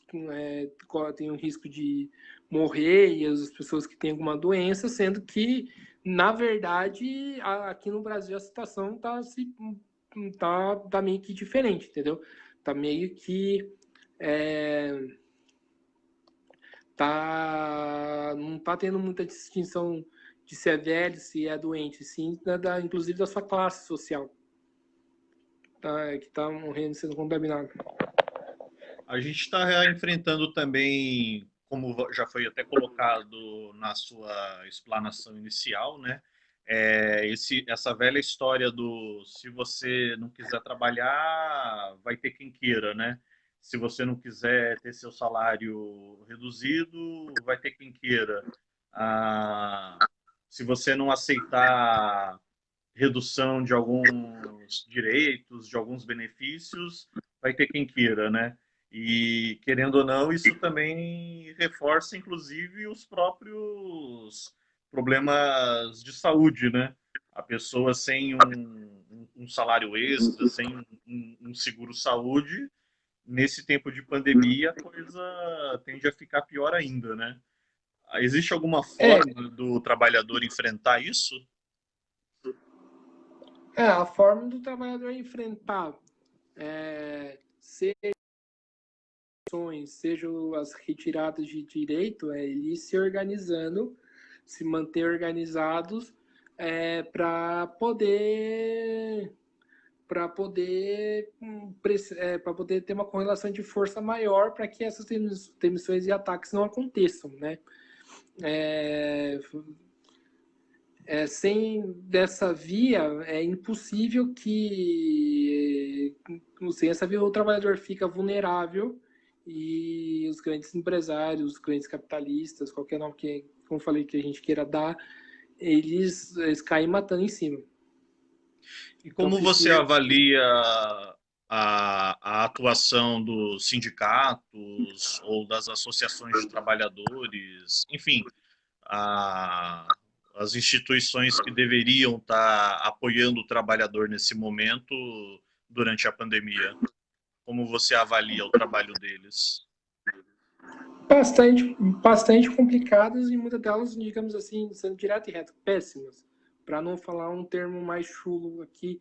têm o risco de morrer e as pessoas que têm alguma doença, sendo que, na verdade, aqui no Brasil a situação tá meio que diferente, entendeu? Tá meio que não tá tendo muita distinção de se é velho, se é doente, sim, inclusive da sua classe social, que tá morrendo sendo contaminado. A gente está enfrentando também, como já foi até colocado na sua explanação inicial, né? Essa velha história do se você não quiser trabalhar, vai ter quem queira, né? Se você não quiser ter seu salário reduzido, vai ter quem queira. Ah, se você não aceitar redução de alguns direitos, de alguns benefícios, vai ter quem queira, né? E, querendo ou não, isso também reforça, inclusive, os próprios problemas de saúde, né? A pessoa sem um salário extra, sem um seguro-saúde, nesse tempo de pandemia, a coisa tende a ficar pior ainda, né? Existe alguma É, forma do trabalhador enfrentar isso? a forma do trabalhador enfrentar sejam as retiradas de direito, é ele se organizando, se manter organizados para poder ter uma correlação de força maior para que essas demissões e ataques não aconteçam, né? É, sem dessa via é impossível que sem essa via o trabalhador fica vulnerável e os grandes empresários, os grandes capitalistas, qualquer nome que, como falei, que a gente queira dar, eles caem matando em cima. E Então como você precisa. avalia a atuação dos sindicatos ou das associações de trabalhadores, enfim, a, as instituições que deveriam estar apoiando o trabalhador nesse momento durante a pandemia? Como você avalia o trabalho deles? Bastante complicadas e muitas delas, digamos assim, sendo direto e reto, péssimas. Para não falar um termo mais chulo aqui,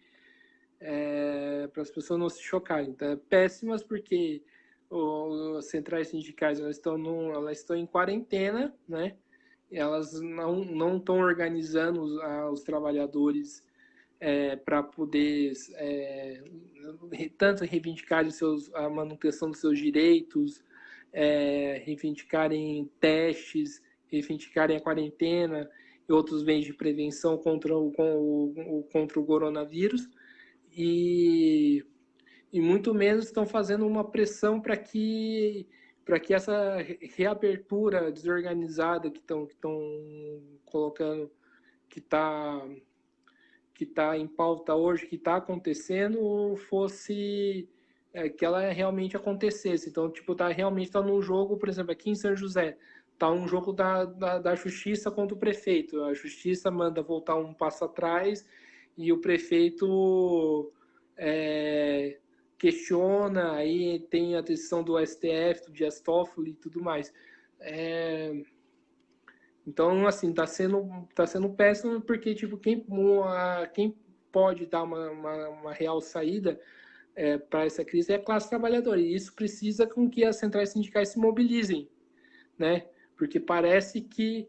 para as pessoas não se chocarem. Então, péssimas porque as centrais sindicais elas estão em quarentena, né? Elas não estão organizando os trabalhadores para poder tanto reivindicar a manutenção dos seus direitos, reivindicarem testes, reivindicarem a quarentena e outros meios de prevenção contra o coronavírus. E, e muito menos estão fazendo uma pressão para que essa reabertura desorganizada que estão colocando, que está que tá em pauta hoje, que está acontecendo, fosse que ela realmente acontecesse. Então, tipo, realmente tá num jogo, por exemplo, aqui em São José, tá um jogo da justiça contra o prefeito. A justiça manda voltar um passo atrás e o prefeito é, questiona, aí tem a decisão do STF, do Dias Toffoli e tudo mais. É, então, assim, tá sendo péssimo porque, tipo, quem pode dar uma real saída para essa crise é a classe trabalhadora. E isso precisa com que as centrais sindicais se mobilizem, né? Porque parece que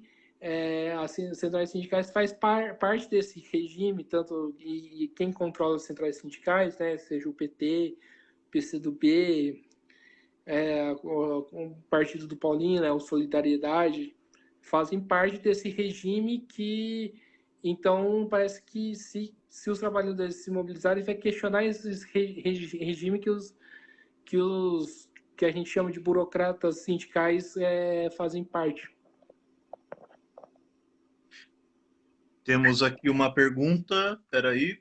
as centrais sindicais faz parte desse regime, tanto e quem controla as centrais sindicais, né? Seja o PT, PCdoB, o Partido do Paulinho, né? O Solidariedade, fazem parte desse regime que, então, parece que se os trabalhadores se mobilizarem, vai questionar esse regime que os que a gente chama de burocratas sindicais fazem parte. Temos aqui uma pergunta, peraí.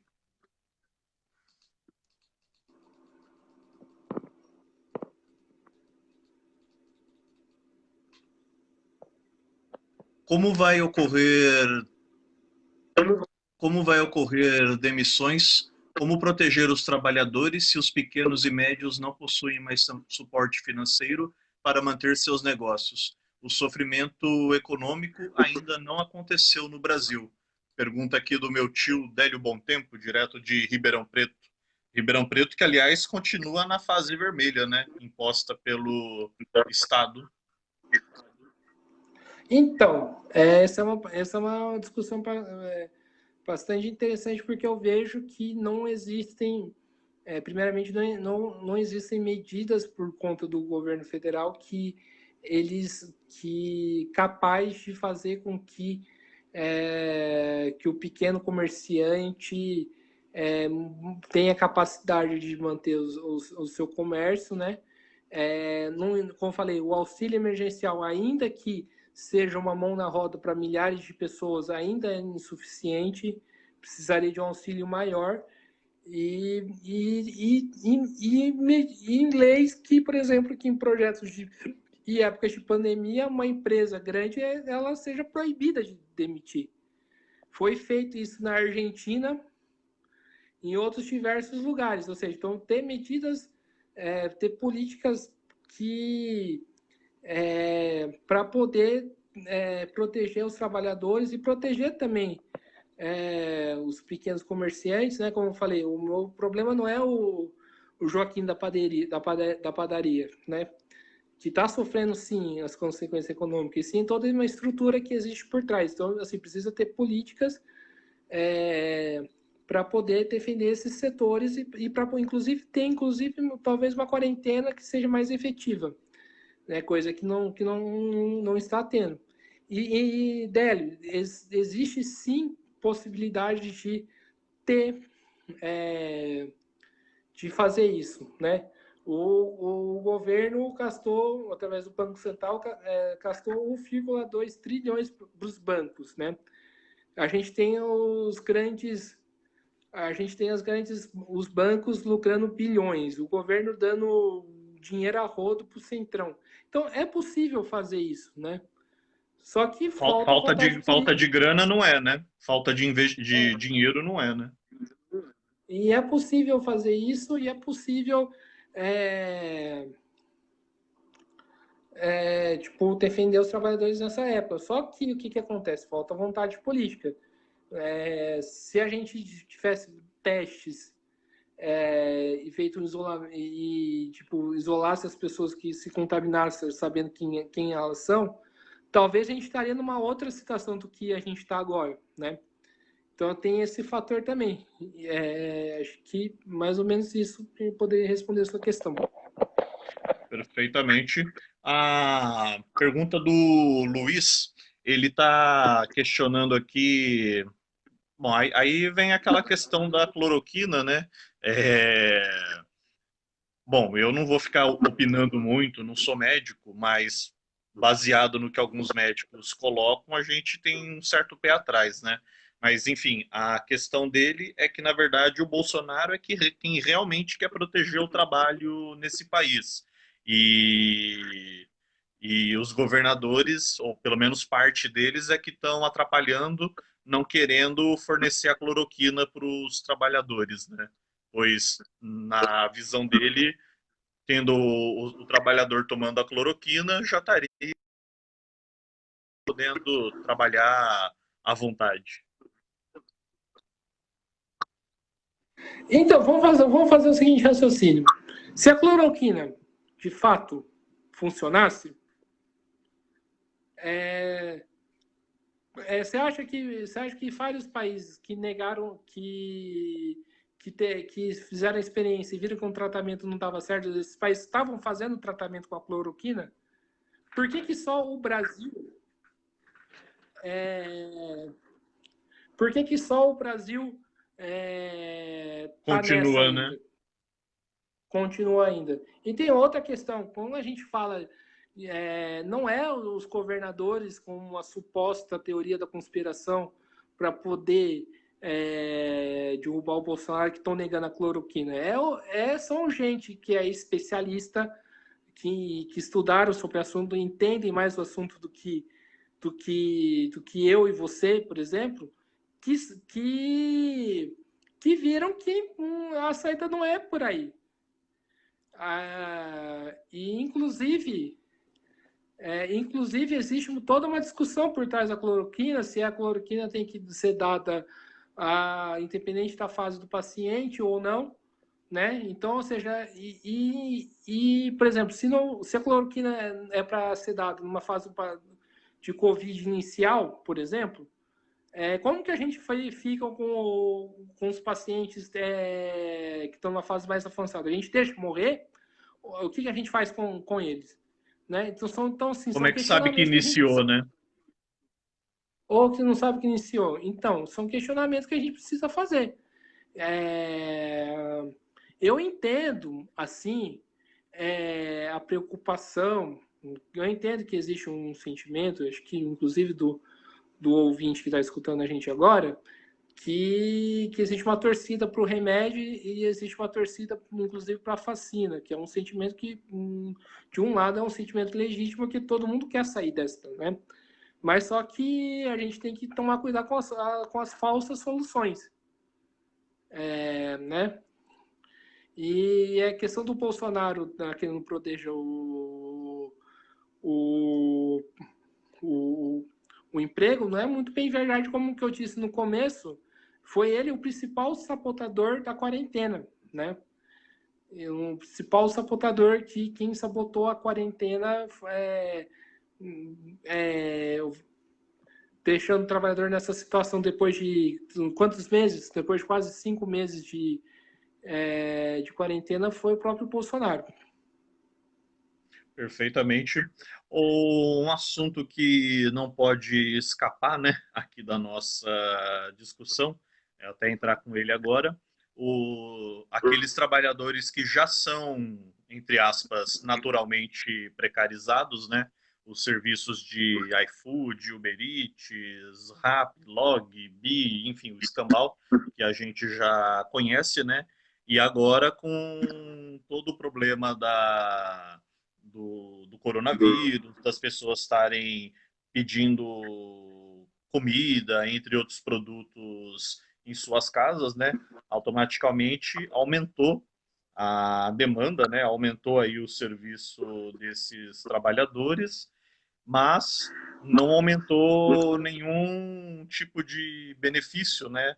Como vai ocorrer, como vai ocorrer demissões? Como proteger os trabalhadores se os pequenos e médios não possuem mais suporte financeiro para manter seus negócios? O sofrimento econômico ainda não aconteceu no Brasil. Pergunta aqui do meu tio Délio Tempo, direto de Ribeirão Preto. Ribeirão Preto, que aliás continua na fase vermelha, né? Imposta pelo Estado. Então, essa é uma discussão bastante interessante, porque eu vejo que não existem, primeiramente, não existem medidas por conta do governo federal que capaz de fazer com que o pequeno comerciante tenha capacidade de manter o seu comércio, né? Como eu falei, o auxílio emergencial, ainda que seja uma mão na roda para milhares de pessoas, ainda é insuficiente, precisaria de um auxílio maior. E em leis que, por exemplo, que em projetos e épocas de pandemia, uma empresa grande ela seja proibida de demitir. Foi feito isso na Argentina, em outros diversos lugares, ou seja, então ter medidas, ter políticas que para poder proteger os trabalhadores e proteger também os pequenos comerciantes, né? Como eu falei, o meu problema não é o Joaquim da padaria, né? Que está sofrendo sim as consequências econômicas, e sim toda uma estrutura que existe por trás. Então, assim, precisa ter políticas para poder defender esses setores e para, inclusive, ter, talvez uma quarentena que seja mais efetiva, né? Coisa que não está tendo. Délio, existe sim possibilidade ter, é, de fazer isso, né? O governo gastou, através do Banco Central, gastou 1,2 trilhões para os bancos, né? A gente tem os bancos lucrando bilhões, o governo dando dinheiro a rodo para o Centrão. Então, é possível fazer isso, né? Só que falta vontade Falta de política. grana não é, né? Falta de dinheiro não é, né? E é possível fazer isso, e é possível é, tipo, defender os trabalhadores nessa época. Só que o que acontece? Falta vontade política. Se a gente tivesse testes e feito um isolamento e tipo, isolasse as pessoas que se contaminassem sabendo quem elas são, talvez a gente estaria numa outra situação do que a gente está agora, né? Então tem esse fator também. Acho que mais ou menos isso para poder responder a sua questão. Perfeitamente. A pergunta do Luiz, ele está questionando aqui. Bom, aí vem aquela questão da cloroquina, né? Bom, eu não vou ficar opinando muito, não sou médico, mas baseado no que alguns médicos colocam, a gente tem um certo pé atrás, né? Mas, enfim, a questão dele é que, na verdade, o Bolsonaro é quem realmente quer proteger o trabalho nesse país. E, e os governadores, ou pelo menos parte deles, é que estão atrapalhando, não querendo fornecer a cloroquina para os trabalhadores, né? pois na visão dele, tendo o trabalhador tomando a cloroquina, já estaria podendo trabalhar à vontade. Então, vamos fazer o seguinte raciocínio. Se a cloroquina, de fato, funcionasse, você acha que vários países que negaram, que fizeram a experiência e viram que o tratamento não estava certo, esses países estavam fazendo tratamento com a cloroquina, por que só o Brasil... por que só o Brasil tá nessa Continua, ainda? né? Continua ainda. E tem outra questão, quando a gente fala, não é os governadores com uma suposta teoria da conspiração para poder derrubar o Bolsonaro que estão negando a cloroquina. São gente que é especialista, que estudaram sobre o assunto, entendem mais o assunto do que eu e você, por exemplo, que, que viram que a saída não é por aí. E inclusive existe toda uma discussão por trás da cloroquina, se a cloroquina tem que ser dada independente da fase do paciente ou não, né? Então, ou seja, por exemplo, se a cloroquina é para ser dada numa fase de Covid inicial, por exemplo, como que a gente fica com os pacientes que estão na fase mais avançada? A gente deixa morrer? O que a gente faz com eles? Né? Então, assim, Como são é que sabe que questionamentos que a gente iniciou, precisa... né? Ou que não sabe que iniciou. Então, são questionamentos que a gente precisa fazer. Eu entendo, assim, a preocupação. Eu entendo que existe um sentimento, acho que inclusive do ouvinte que está escutando a gente agora, que existe uma torcida para o remédio e existe uma torcida, inclusive, para a vacina, que é um sentimento que, de um lado, é um sentimento legítimo que todo mundo quer sair dessa, né? Mas só que a gente tem que tomar cuidado com as falsas soluções, né? E a questão do Bolsonaro querendo proteger o, o, o emprego não é muito bem verdade, como que eu disse no começo. Foi ele o principal sabotador da quarentena, né? O principal sabotador que quem sabotou a quarentena deixando o trabalhador nessa situação depois de quantos meses? Depois de quase 5 meses de quarentena, foi o próprio Bolsonaro. Perfeitamente. Um assunto que não pode escapar, né, aqui da nossa discussão, é até entrar com ele agora, aqueles trabalhadores que já são, entre aspas, naturalmente precarizados, né, os serviços de iFood, Uber Eats, Rappi, Log, Bi, enfim, o escambau que a gente já conhece, né, e agora com todo o problema do coronavírus, das pessoas estarem pedindo comida, entre outros produtos, em suas casas, né? Automaticamente aumentou a demanda, né? Aumentou aí o serviço desses trabalhadores, mas não aumentou nenhum tipo de benefício, né?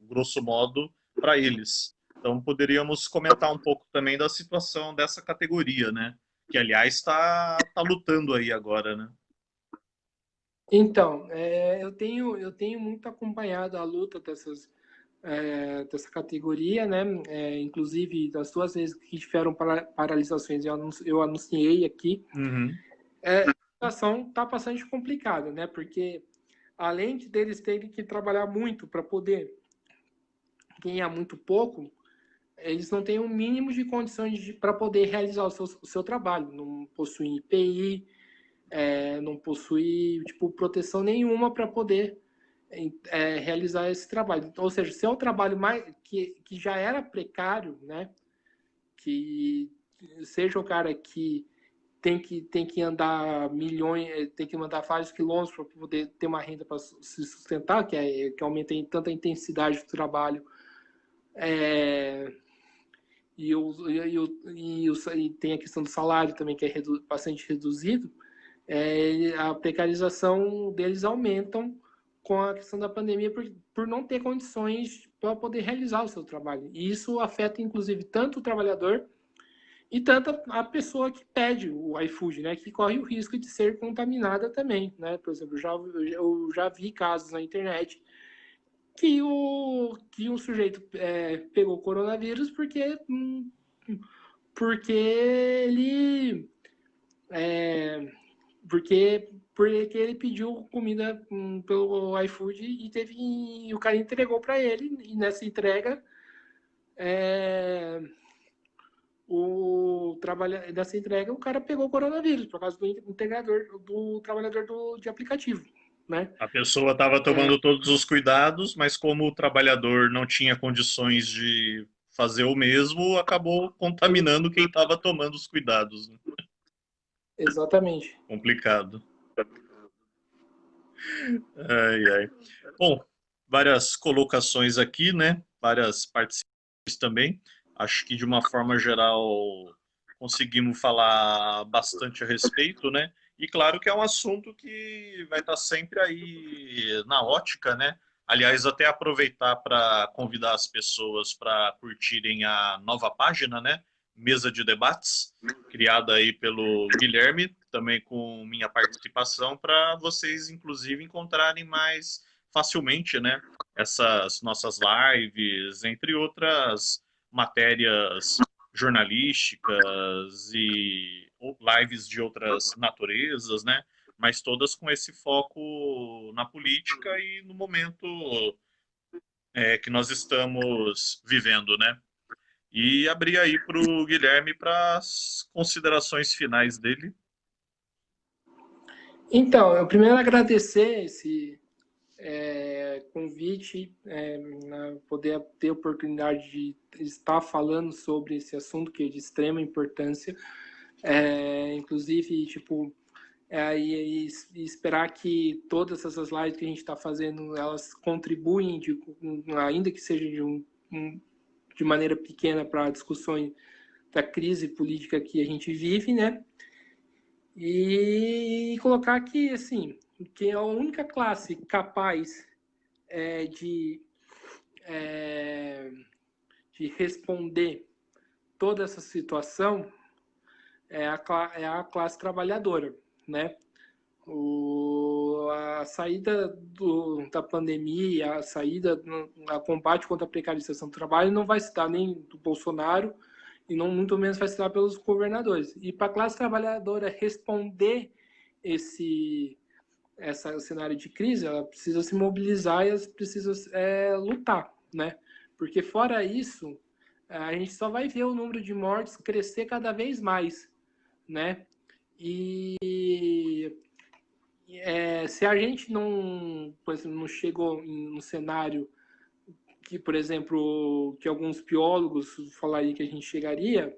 Grosso modo, para eles. Então, poderíamos comentar um pouco também da situação dessa categoria, né? Que, aliás, tá lutando aí agora, né? Então, eu tenho muito acompanhado a luta dessa categoria, né? Inclusive, das 2 vezes que tiveram paralisações, eu anunciei aqui. Uhum. A situação está bastante complicada, né? Porque além deles terem que trabalhar muito para poder ganhar muito pouco, eles não têm o mínimo de condições para poder realizar o seu trabalho. Não possuem IPI, não possui tipo, proteção nenhuma para poder realizar esse trabalho. Ou seja, se é um trabalho que já era precário, né? Que seja o cara que tem que andar milhões, tem que mandar vários quilômetros para poder ter uma renda para se sustentar, que aumenta tanta intensidade do trabalho É, e tem a questão do salário também, que é bastante reduzido, a precarização deles aumentam com a questão da pandemia por não ter condições para poder realizar o seu trabalho. E isso afeta, inclusive, tanto o trabalhador e tanto a pessoa que pede o iFood, né, que corre o risco de ser contaminada também, né? Por exemplo, eu já vi casos na internet que um sujeito pegou coronavírus porque ele porque ele pediu comida pelo iFood e o cara entregou para ele, e nessa entrega dessa entrega o cara pegou o coronavírus por causa do integrador do trabalhador de aplicativo, né? A pessoa estava tomando todos os cuidados, mas como o trabalhador não tinha condições de fazer o mesmo, acabou contaminando quem estava tomando os cuidados, né? Exatamente. Complicado. Ai, ai. Bom, várias colocações aqui, né? Várias participações também. Acho que de uma forma geral conseguimos falar bastante a respeito, né? E claro que é um assunto que vai estar sempre aí na ótica, né? Aliás, até aproveitar para convidar as pessoas para curtirem a nova página, né? Mesa de Debates, criada aí pelo Guilherme, também com minha participação, para vocês, inclusive, encontrarem mais facilmente, né? Essas nossas lives, entre outras matérias jornalísticas e lives de outras naturezas, né? Mas todas com esse foco na política e no momento que nós estamos vivendo, né? E abrir aí para o Guilherme para as considerações finais dele. Então, eu primeiro agradecer esse convite, poder ter a oportunidade de estar falando sobre esse assunto que é de extrema importância, inclusive, tipo, e esperar que todas essas lives que a gente está fazendo, elas contribuem, ainda que seja de maneira pequena, para a discussão da crise política que a gente vive, né? E colocar que, assim, que a única classe capaz é, de, é, de responder toda essa situação é a classe trabalhadora, né? A saída da pandemia, a saída, a combate contra a precarização do trabalho não vai se dar nem do Bolsonaro e não muito menos vai se dar pelos governadores. E para a classe trabalhadora responder esse cenário de crise, ela precisa se mobilizar e ela precisa lutar, né? Porque fora isso, a gente só vai ver o número de mortes crescer cada vez mais, né? E se a gente não, por exemplo, não chegou no cenário que, por exemplo, que alguns biólogos falariam que a gente chegaria,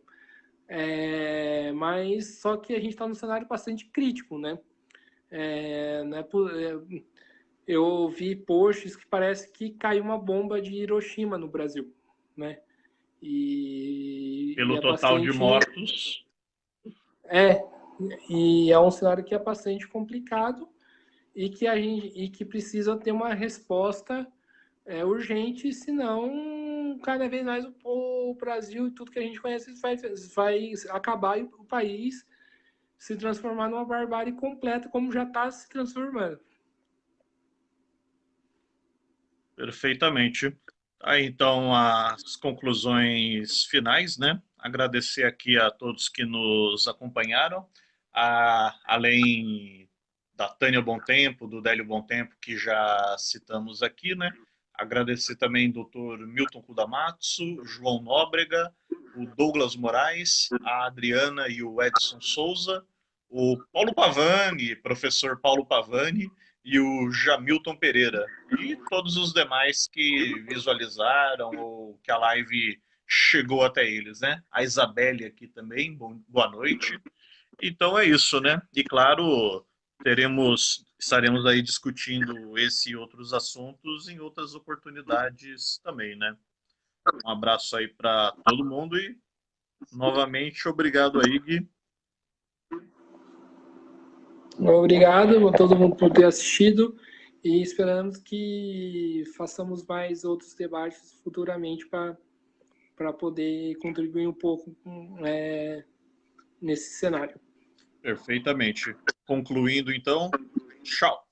mas só que a gente está num cenário bastante crítico, né? Eu vi posts que parece que caiu uma bomba de Hiroshima no Brasil, né? E Pelo é total de bastante mortos. é e é um cenário que é bastante complicado e que precisa ter uma resposta urgente, senão cada vez mais o Brasil e tudo que a gente conhece vai acabar e o país se transformar numa barbárie completa, como já está se transformando. Perfeitamente. Aí, então, as conclusões finais, né? Agradecer aqui a todos que nos acompanharam, além da Tânia Bom Tempo, do Délio Bom Tempo, que já citamos aqui, né? Agradecer também o doutor Milton Kudamatsu, João Nóbrega, o Douglas Moraes, a Adriana e o Edson Souza, o Paulo Pavani, professor Paulo Pavani, e o Jamilton Pereira e todos os demais que visualizaram ou que a live chegou até eles, né? A Isabelle aqui também, boa noite. Então é isso, né? E claro, estaremos aí discutindo esse e outros assuntos em outras oportunidades também, né? Um abraço aí para todo mundo e novamente obrigado aí, Gui. Obrigado a todo mundo por ter assistido e esperamos que façamos mais outros debates futuramente para poder contribuir um pouco nesse cenário. Perfeitamente. Concluindo então, tchau.